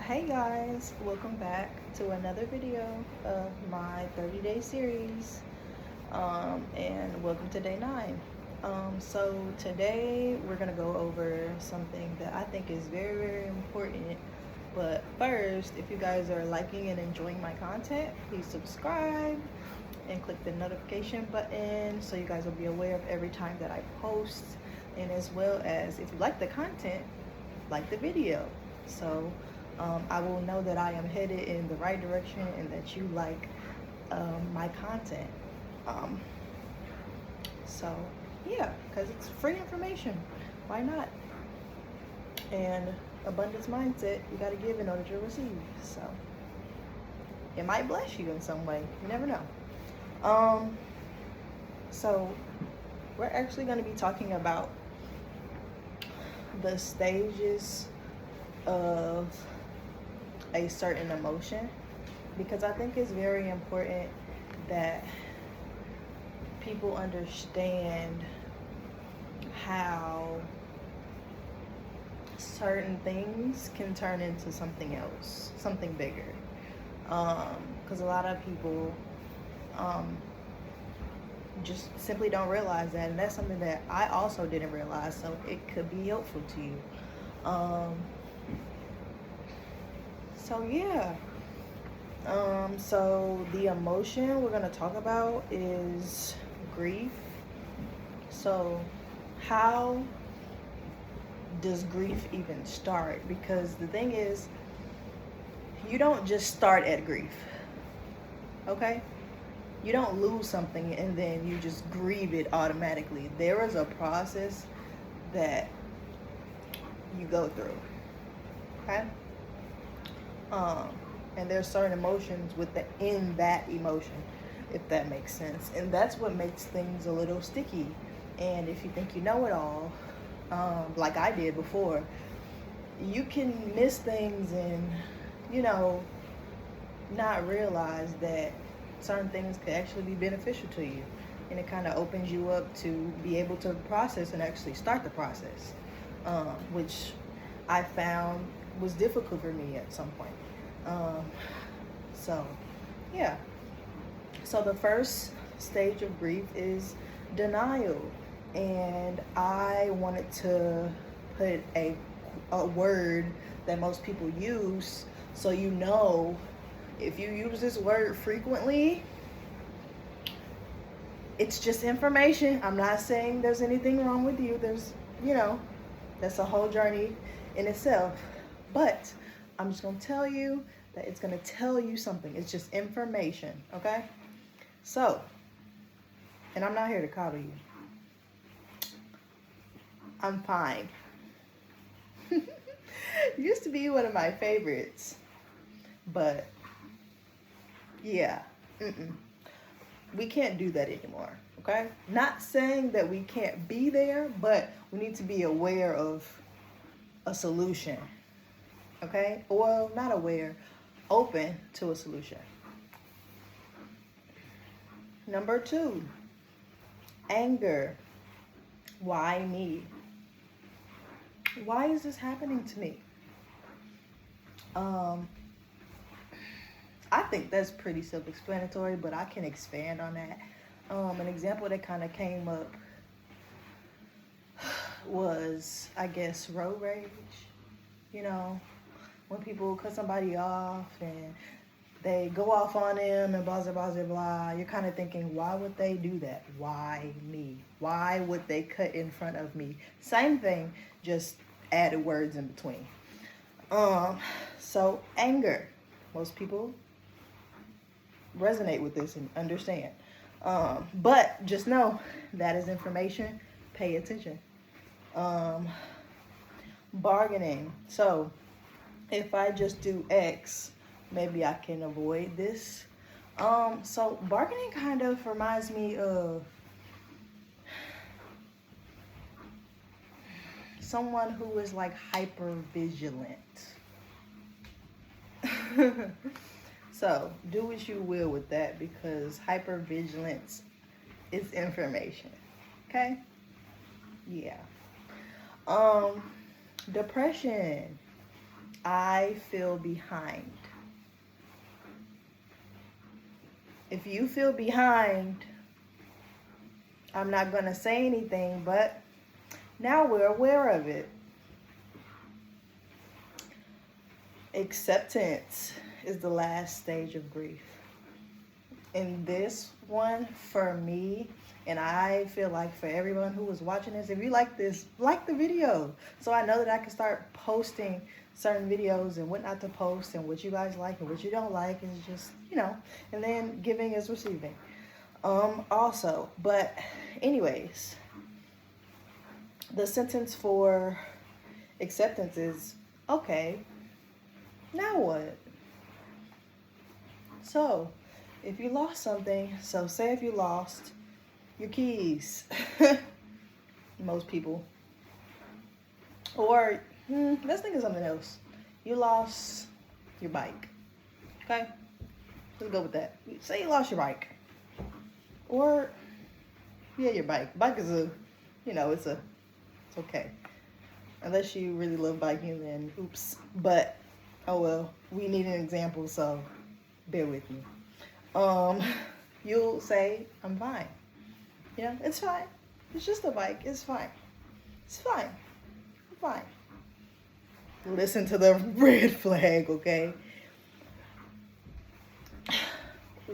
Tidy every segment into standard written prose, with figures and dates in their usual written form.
Hey guys, welcome back to another video of my 30-day series. And welcome to day 9. So today we're gonna go over something that I think is very, very important. But first, if you guys are liking and enjoying my content, please subscribe and click the notification button so you guys will be aware of every time that I post. And as well as if you like the content, like the video. So I will know that I am headed in the right direction and that you like my content. Um, so yeah, because it's free information. Why not? And abundance mindset, you got to give in order to receive. So it might bless you in some way. You never know. So we're actually going to be talking about the stages of a certain emotion, because I think it's very important that people understand how certain things can turn into something else, something bigger. Because a lot of people just simply don't realize that, and that's something that I also didn't realize, so it could be helpful to you. So yeah. So the emotion we're gonna talk about is grief. So how does grief even start? Because the thing is, you don't just start at grief, okay? You don't lose something and then you just grieve it automatically. There is a process that you go through, okay? And there's certain emotions within that emotion, if that makes sense. And that's what makes things a little sticky. And if you think you know it all, like I did before, you can miss things and, not realize that certain things could actually be beneficial to you. And it kind of opens you up to be able to process and actually start the process, which I found was difficult for me at some point. So yeah. So the first stage of grief is denial. And I wanted to put a word that most people use, so if you use this word frequently, it's just information. I'm not saying there's anything wrong with you. That's a whole journey in itself. But I'm just going to tell you that it's going to tell you something. It's just information, okay? So, and I'm not here to coddle you. I'm fine. Used to be one of my favorites. But, yeah. We can't do that anymore, okay? Not saying that we can't be there, but we need to be aware of a solution, okay? Well, not aware, open to a solution. Number 2, anger. Why me? Why is this happening to me? I think that's pretty self-explanatory, but I can expand on that. An example that kind of came up was, I guess, road rage. When people cut somebody off and they go off on them and blah, blah, blah, blah, you're kind of thinking, why would they do that? Why me? Why would they cut in front of me? Same thing, just added words in between. So anger. Most people resonate with this and understand. But just know that is information. Pay attention. Bargaining. So if I just do X, maybe I can avoid this. So bargaining kind of reminds me of someone who is like hyper vigilant. So do what you will with that, because hypervigilance is information. Okay? Yeah. Depression. I feel behind. If you feel behind, I'm not going to say anything, but now we're aware of it. Acceptance is the last stage of grief. And this one, for me, and I feel like for everyone who was watching this, if you like this, like the video. So I know that I can start posting certain videos and what not to post and what you guys like and what you don't like. And just, and then giving is receiving. Also, but anyways, the sentence for acceptance is, okay, now what? So, if you lost something, so say if you lost your keys, most people, or let's think of something else. You lost your bike, okay? Let's go with that. Say you lost your bike, or your bike. Bike is it's okay. Unless you really love biking, then oops. But oh well, we need an example, so bear with me. You'll say, I'm fine. It's fine. It's just a bike. It's fine. It's fine. I'm fine. Listen to the red flag, okay?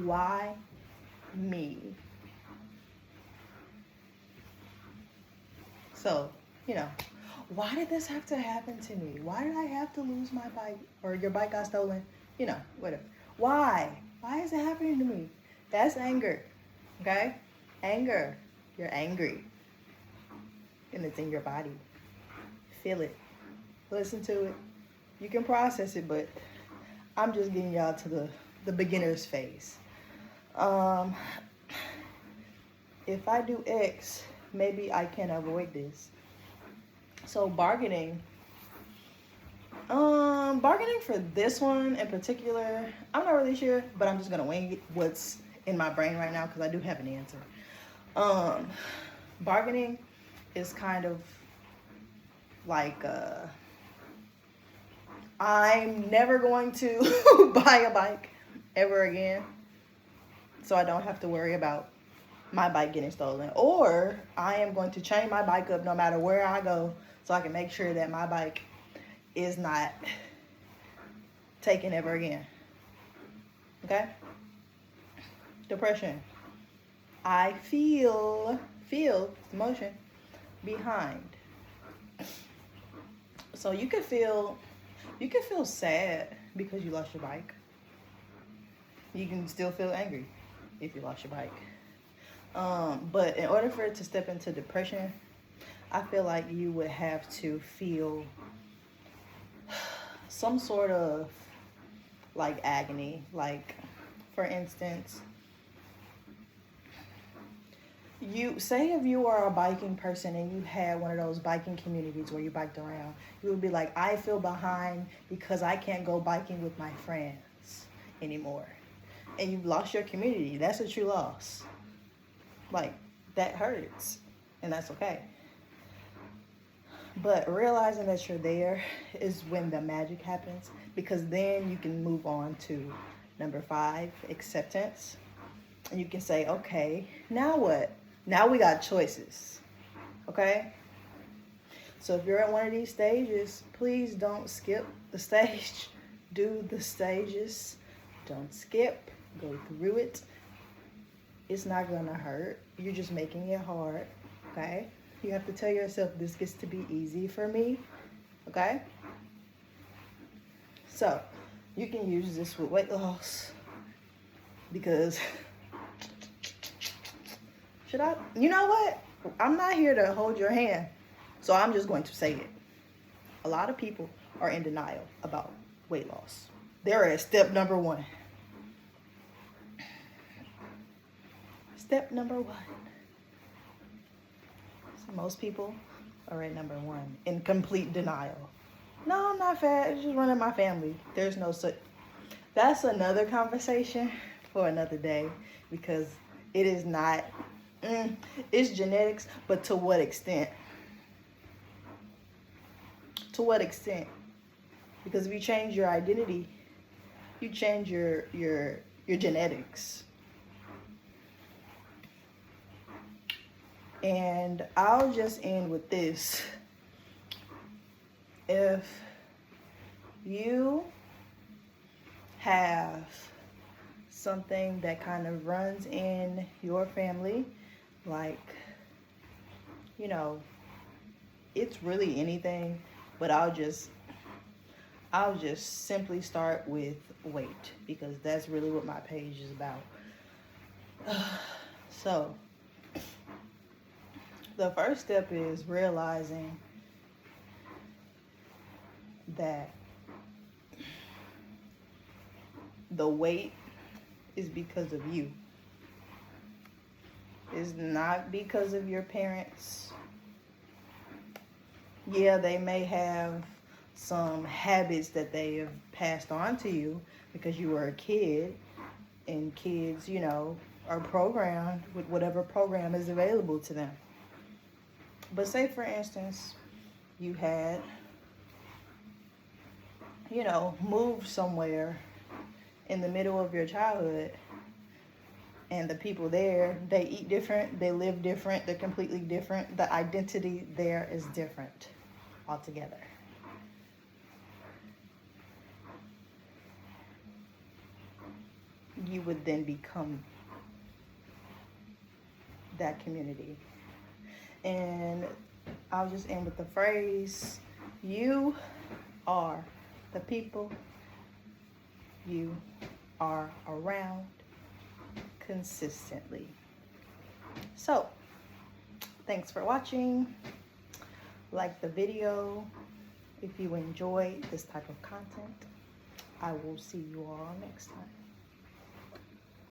Why me? So, why did this have to happen to me? Why did I have to lose my bike? Or your bike got stolen? Whatever. Why? Why is it happening to me? That's anger, okay? Anger. You're angry. And it's in your body. Feel it. Listen to it. You can process it, but I'm just getting y'all to the beginner's phase. If I do X, maybe I can avoid this. So bargaining for this one in particular, I'm not really sure, but I'm just gonna wing it what's in my brain right now because I do have an answer. Bargaining is kind of like I'm never going to buy a bike ever again, so I don't have to worry about my bike getting stolen, or I am going to chain my bike up no matter where I go so I can make sure that my bike is not taken ever again. Okay? Depression. I feel emotion behind. So you could feel sad because you lost your bike. You can still feel angry if you lost your bike. But in order for it to step into depression, I feel like you would have to feel some sort of like agony. Like, for instance, you say if you are a biking person and you had one of those biking communities where you biked around, you would be like, I feel behind because I can't go biking with my friends anymore. And you've lost your community. That's a true loss. Like, that hurts, and that's okay. But realizing that you're there is when the magic happens, because then you can move on to number 5, acceptance. And you can say, okay, now what? Now we got choices, okay? So if you're at one of these stages, please don't skip the stage. Do the stages. Don't skip. Go through it. It's not gonna hurt. You're just making it hard, okay? You have to tell yourself this gets to be easy for me, okay? So, you can use this with weight loss because, should I? You know what? I'm not here to hold your hand, so I'm just going to say it. A lot of people are in denial about weight loss. They're at step number 1. Step number 1. So most people are at number 1 in complete denial. No, I'm not fat. It's just running my family. There's no such. That's another conversation for another day, because it is not. It's genetics, but to what extent? To what extent? Because if you change your identity, you change your genetics. And I'll just end with this. If you have something that kind of runs in your family, like, you know, it's really anything, but I'll just simply start with weight, because that's really what my page is about. So the first step is realizing that the weight is because of you. It's not because of your parents. Yeah, they may have some habits that they have passed on to you because you were a kid, and kids, you know, are programmed with whatever program is available to them. But say, for instance, you had, you know, moved somewhere in the middle of your childhood, and the people there, they eat different, they live different, they're completely different. The identity there is different altogether. You would then become that community. And I'll just end with the phrase, you are the people you are around consistently. So, thanks for watching. Like the video if you enjoyed this type of content. I will see you all next time.